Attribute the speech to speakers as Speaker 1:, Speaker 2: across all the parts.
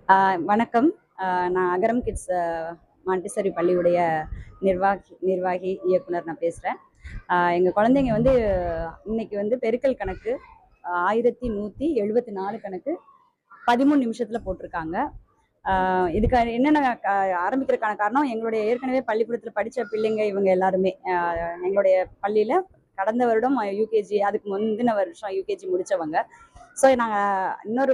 Speaker 1: வணக்கம். நான் அகரம் kids Montessori பள்ளியுடைய நிர்வாகி இயக்குனர் நான் பேசுகிறேன். எங்கள் குழந்தைங்க வந்து இன்னைக்கு வந்து பெருக்கல் கணக்கு 1174 கணக்கு 13 நிமிஷத்தில் போட்டிருக்காங்க. இதுக்கு என்னென்ன ஆரம்பிக்கிறதுக்கான காரணம், எங்களுடைய ஏற்கனவே பள்ளிக்கூடத்தில் படித்த பிள்ளைங்க இவங்க எல்லாருமே எங்களுடைய பள்ளியில் கடந்த வருடம் யூகேஜி, அதுக்கு முந்தின வருஷம் யூகேஜி முடித்தவங்க. ஸோ நாங்கள் இன்னொரு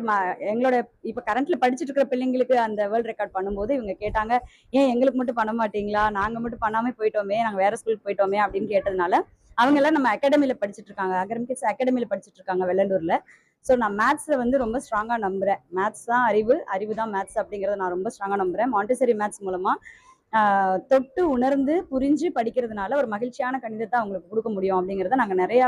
Speaker 1: எங்களோட இப்போ கரண்ட்ல படிச்சுட்டு இருக்கிற பிள்ளைங்களுக்கு அந்த வேர்ல்ட் ரெக்கார்ட் பண்ணும்போது இவங்க கேட்டாங்க, ஏன் எங்களுக்கு மட்டும் பண்ண மாட்டீங்களா, நாங்கள் மட்டும் பண்ணாமல் போயிட்டோமே, நாங்கள் வேற ஸ்கூலுக்கு போயிட்டோமே அப்படின்னு கேட்டதுனால அவங்க எல்லாம் நம்ம அகாடமியில் படிச்சுட்டு இருக்காங்க, அகரம் கிட்ஸ் அகாடமியில் படிச்சுட்டு இருக்காங்க வெள்ளலூர்ல. ஸோ நான் மேத்ஸில் வந்து ரொம்ப ஸ்ட்ராங்காக நம்புகிறேன். மேத்ஸ் தான் அறிவு, அறிவு தான் மேத்ஸ் அப்படிங்கிறத நான் ரொம்ப ஸ்ட்ராங்காக நம்புகிறேன். மாண்டிசரி மேத்ஸ் மூலமாக தொட்டு உணர்ந்து புரிஞ்சு படிக்கிறதுனால ஒரு மகிழ்ச்சியான கணிதத்தை அவங்களுக்கு கொடுக்க முடியும் அப்படிங்கிறத நாங்கள் நிறையா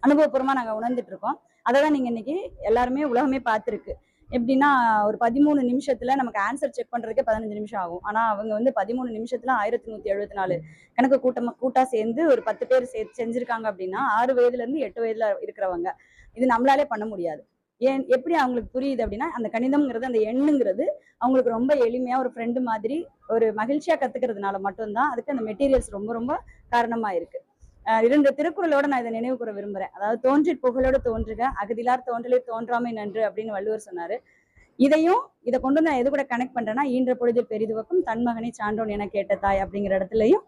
Speaker 1: அனுபவபூர்வமாக நாங்கள் உணர்ந்துட்டு இருக்கோம். அதை தான் நீங்கள் இன்னைக்கு எல்லாருமே உலகமே பார்த்துருக்கு. எப்படின்னா ஒரு 13 நிமிஷத்துல நமக்கு ஆன்சர் செக் பண்றதுக்கு 15 நிமிஷம் ஆகும். ஆனா அவங்க வந்து 13 நிமிஷத்துல 1174 கணக்கு கூட்டா சேர்ந்து ஒரு 10 பேர் செஞ்சிருக்காங்க அப்படின்னா 6 வயதுல இருந்து 8 வயதுல இருக்கிறவங்க. இது நம்மளாலே பண்ண முடியாது. ஏன் எப்படி அவங்களுக்கு புரியுது அப்படின்னா, அந்த கணிதம்ங்கிறது, அந்த எண்ணுங்கிறது அவங்களுக்கு ரொம்ப எளிமையா ஒரு ஃப்ரெண்டு மாதிரி ஒரு மகிழ்ச்சியா கத்துக்கிறதுனால மட்டும்தான் அதுக்கு அந்த மெட்டீரியல்ஸ் ரொம்ப ரொம்ப காரணமா இருக்கு. 2 திருக்குறளோட நான் இதை நினைவு கூற விரும்புறேன். அதாவது தோன்றி புகழோடு தோன்றுக, அகதிலார் தோன்றலே தோன்றாமை நன்று அப்படின்னு வள்ளுவர் சொன்னாரு. இதை கொண்டு நான் எது கூட கனெக்ட் பண்றேன்னா, ஈன்ற பொழுதில் பெரிதுவக்கும் தன்மகனை சான்றோன் என கேட்ட தாய் அப்படிங்கிற இடத்துலயும்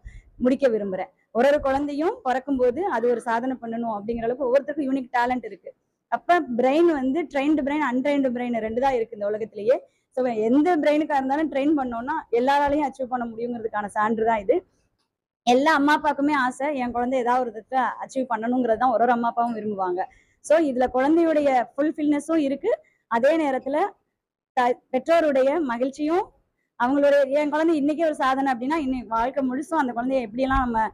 Speaker 1: முடிக்க விரும்புறேன். ஒரு குழந்தையும் பிறக்கும் போது அது ஒரு சாதனை பண்ணணும் அப்படிங்கிற அளவுக்கு ஒவ்வொருத்தருக்கும் யூனிக் டேலண்ட் இருக்கு. அப்ப பிரெயின் வந்து ட்ரெயின்டு பிரெயின், அன்ட்ரெயின்டு பிரெயின் 2 தான் இருக்கு இந்த உலகத்திலேயே. ஸோ எந்த பிரெயினுக்கா இருந்தாலும் ட்ரெயின் பண்ணோம்னா எல்லாராலையும் அச்சீவ் பண்ண முடியுங்கிறதுக்கான சான்று தான் இது. எல்லா அம்மா அப்பாவுக்குமே ஆசை, என் குழந்தை ஏதாவது ஒரு விதத்தை அச்சீவ் பண்ணணுங்கிறது தான் ஒரு அம்மா அப்பாவும் விரும்புவாங்க. ஸோ இதுல குழந்தையுடைய ஃபுல்ஃபில்னஸும் இருக்கு. அதே நேரத்துல பெற்றோருடைய மகிழ்ச்சியும், அவங்களுடைய என் குழந்தை இன்னைக்கே ஒரு சாதனை அப்படின்னா இன்னைக்கு வாழ்க்கை முழுசும் அந்த குழந்தைய எப்படியெல்லாம் நம்ம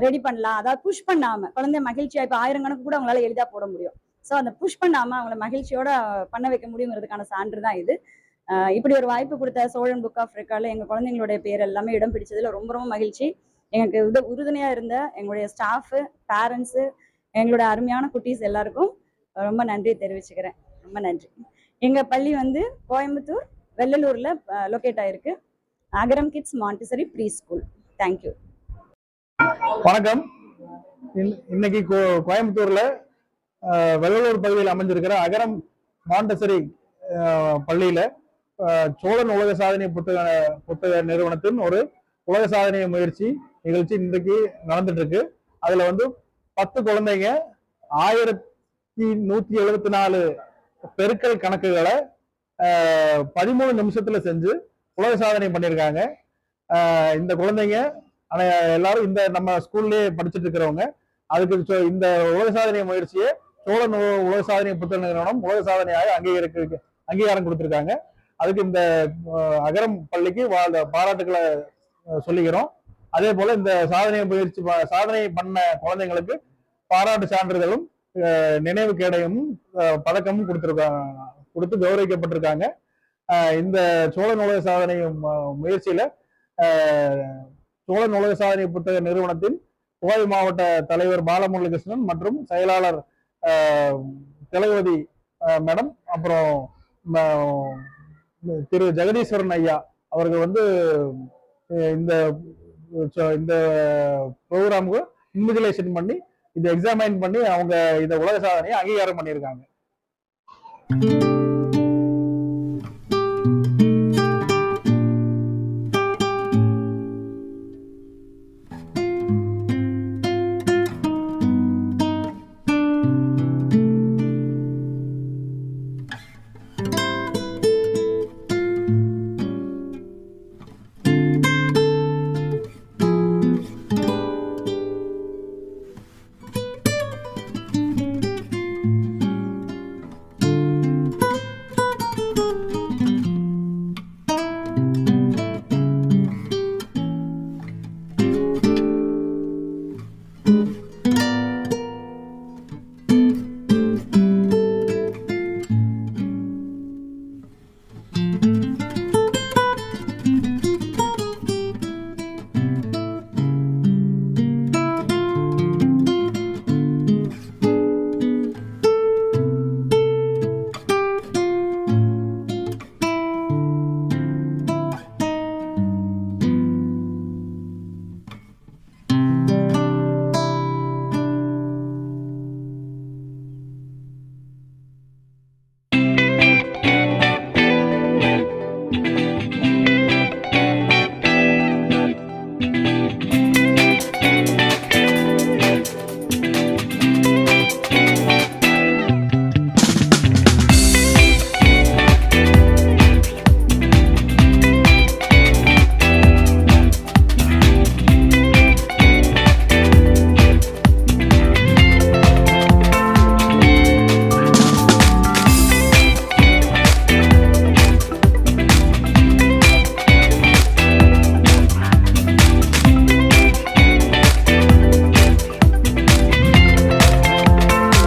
Speaker 1: ரெடி பண்ணலாம், அதாவது புஷ் பண்ணாம குழந்தை மகிழ்ச்சியா இப்போ 1000 கணக்கு கூட அவங்களால எளிதா போட முடியும். ஸோ அந்த புஷ் பண்ணாம அவங்களை மகிழ்ச்சியோட பண்ண வைக்க முடியுங்கிறதுக்கான சான்று தான் இது. இப்படி ஒரு வாய்ப்பு கொடுத்த சோழன் புக் ஆஃப் ரெக்கார்ட்ல எங்க குழந்தைங்களுடைய பேர் எல்லாமே இடம் பிடிச்சதுல ரொம்ப ரொம்ப மகிழ்ச்சி. எனக்கு உறுதுணையா இருந்த எங்களுடைய ஸ்டாஃபு, பேரண்ட்ஸு, எங்களுடைய அருமையான குட்டீஸ் எல்லாருக்கும் ரொம்ப நன்றி தெரிவிச்சுக்கிறேன். ரொம்ப நன்றி. எங்க பள்ளி வந்து கோயம்புத்தூர் வெள்ளலூர்ல லொக்கேட் ஆயிருக்கு. Agaram kids Montessori pre school. Thank you.
Speaker 2: வணக்கம். இன்னைக்கு கோயம்புத்தூர்ல வெள்ளலூர் பகுதியில் அமைஞ்சிருக்கிற அகரம் மாண்டசரி பள்ளியில சோழன் உலக சாதனை புத்தக நிறுவனத்தின் ஒரு உலக சாதனை முயற்சி நிகழ்ச்சி இன்றைக்கு நடந்துட்டு இருக்கு. அதுல வந்து 10 குழந்தைங்க 1174 பெருக்கல் கணக்குகளை 13 நிமிஷத்துல செஞ்சு உலக சாதனை பண்ணியிருக்காங்க. இந்த குழந்தைங்க எல்லாரும் இந்த நம்ம ஸ்கூல்லயே படிச்சுட்டு இருக்கிறவங்க. அதுக்கு இந்த உலக சாதனை முயற்சியை சோழன் உலக சாதனை புத்தக நிறுவனம் உலக சாதனையாக அங்கீகாரம் கொடுத்திருக்காங்க. அதுக்கு இந்த அகரம் பள்ளிக்கு பாராட்டுக்களை சொல்லிக்கிறோம். அதே போல இந்த சாதனை பண்ண குழந்தைங்களுக்கு பாராட்டு சான்றிதழும் நினைவு கேடயமும் பதக்கமும் கொடுத்து கௌரவிக்கப்பட்டிருக்காங்க. இந்த சோழன் உலக சாதனை முயற்சியில சோழன் உலக சாதனை புத்தக நிறுவனத்தின் கோவை மாவட்ட தலைவர் பாலமுரளிகிருஷ்ணன் மற்றும் செயலாளர் திலகவதி மேடம், அப்புறம் திரு ஜெகதீஸ்வரன் ஐயா அவர்கள் வந்து இந்த ப்ரோக்ராமுக்கு இன்விஜிலேஷன் பண்ணி இதை எக்ஸாமைன் பண்ணி அவங்க இந்த உலக சாதனையை அங்கீகாரம் பண்ணியிருக்காங்க.